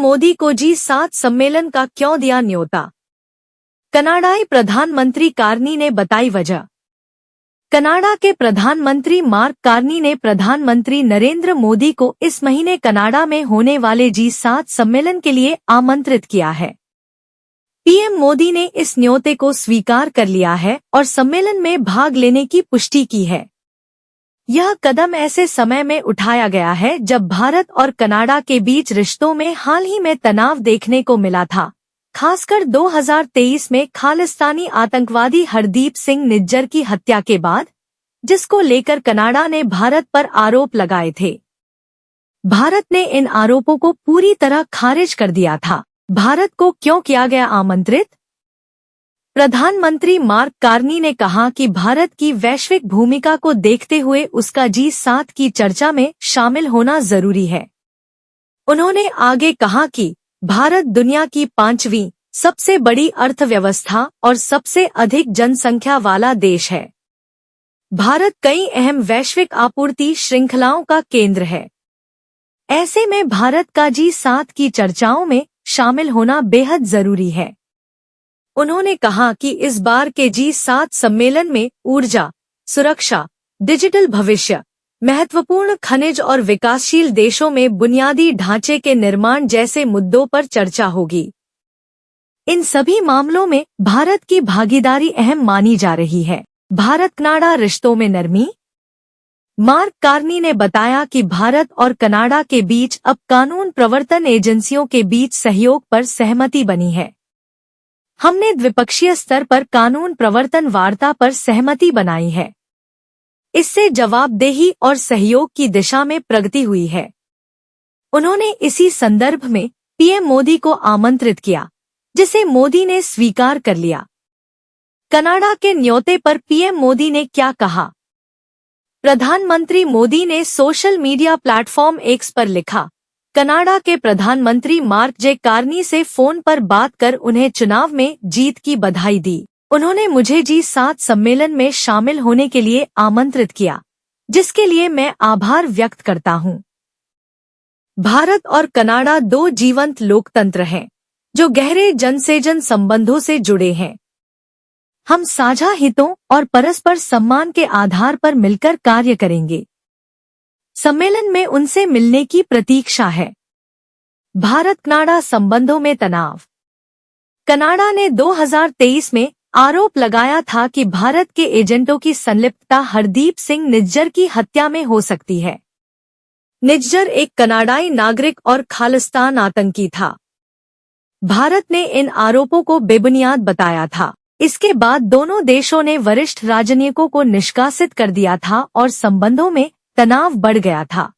मोदी को G7 सम्मेलन का क्यों दिया न्योता? कनाडाई प्रधानमंत्री कार्नी ने बताई वजह। कनाडा के प्रधानमंत्री मार्क कार्नी ने प्रधानमंत्री नरेंद्र मोदी को इस महीने कनाडा में होने वाले G7 सम्मेलन के लिए आमंत्रित किया है। पीएम मोदी ने इस न्योते को स्वीकार कर लिया है और सम्मेलन में भाग लेने की पुष्टि की है। यह कदम ऐसे समय में उठाया गया है जब भारत और कनाडा के बीच रिश्तों में हाल ही में तनाव देखने को मिला था, खासकर 2023 में खालिस्तानी आतंकवादी हरदीप सिंह निज्जर की हत्या के बाद, जिसको लेकर कनाडा ने भारत पर आरोप लगाए थे। भारत ने इन आरोपों को पूरी तरह खारिज कर दिया था। भारत को क्यों किया गया आमंत्रित? प्रधानमंत्री मार्क कार्नी ने कहा कि भारत की वैश्विक भूमिका को देखते हुए उसका G7 की चर्चा में शामिल होना जरूरी है। उन्होंने आगे कहा कि भारत दुनिया की 5वीं सबसे बड़ी अर्थव्यवस्था और सबसे अधिक जनसंख्या वाला देश है। भारत कई अहम वैश्विक आपूर्ति श्रृंखलाओं का केंद्र है। ऐसे में भारत का G7 की चर्चाओं में शामिल होना बेहद जरूरी है। उन्होंने कहा कि इस बार के G7 सम्मेलन में ऊर्जा, सुरक्षा, डिजिटल भविष्य, महत्वपूर्ण खनिज और विकासशील देशों में बुनियादी ढांचे के निर्माण जैसे मुद्दों पर चर्चा होगी। इन सभी मामलों में भारत की भागीदारी अहम मानी जा रही है। भारत कनाडा रिश्तों में नरमी। मार्क कार्नी ने बताया कि भारत और कनाडा के बीच अब कानून प्रवर्तन एजेंसियों के बीच सहयोग पर सहमति बनी है। हमने द्विपक्षीय स्तर पर कानून प्रवर्तन वार्ता पर सहमति बनाई है। इससे जवाबदेही और सहयोग की दिशा में प्रगति हुई है। उन्होंने इसी संदर्भ में पीएम मोदी को आमंत्रित किया, जिसे मोदी ने स्वीकार कर लिया। कनाडा के न्योते पर पीएम मोदी ने क्या कहा? प्रधानमंत्री मोदी ने सोशल मीडिया प्लेटफॉर्म एक्स पर लिखा, कनाडा के प्रधानमंत्री मार्क जे कार्नी से फोन पर बात कर उन्हें चुनाव में जीत की बधाई दी। उन्होंने मुझे G7 सम्मेलन में शामिल होने के लिए आमंत्रित किया, जिसके लिए मैं आभार व्यक्त करता हूं। भारत और कनाडा दो जीवंत लोकतंत्र हैं, जो गहरे जन से जन संबंधों से जुड़े हैं। हम साझा हितों और परस्पर सम्मान के आधार पर मिलकर कार्य करेंगे। सम्मेलन में उनसे मिलने की प्रतीक्षा है। भारत कनाडा संबंधों में तनाव। कनाडा ने 2023 में आरोप लगाया था कि भारत के एजेंटों की संलिप्तता हरदीप सिंह निज्जर की हत्या में हो सकती है। निज्जर एक कनाडाई नागरिक और खालिस्तान आतंकी था। भारत ने इन आरोपों को बेबुनियाद बताया था। इसके बाद दोनों देशों ने वरिष्ठ राजनयिकों को निष्कासित कर दिया था और संबंधों में तनाव बढ़ गया था।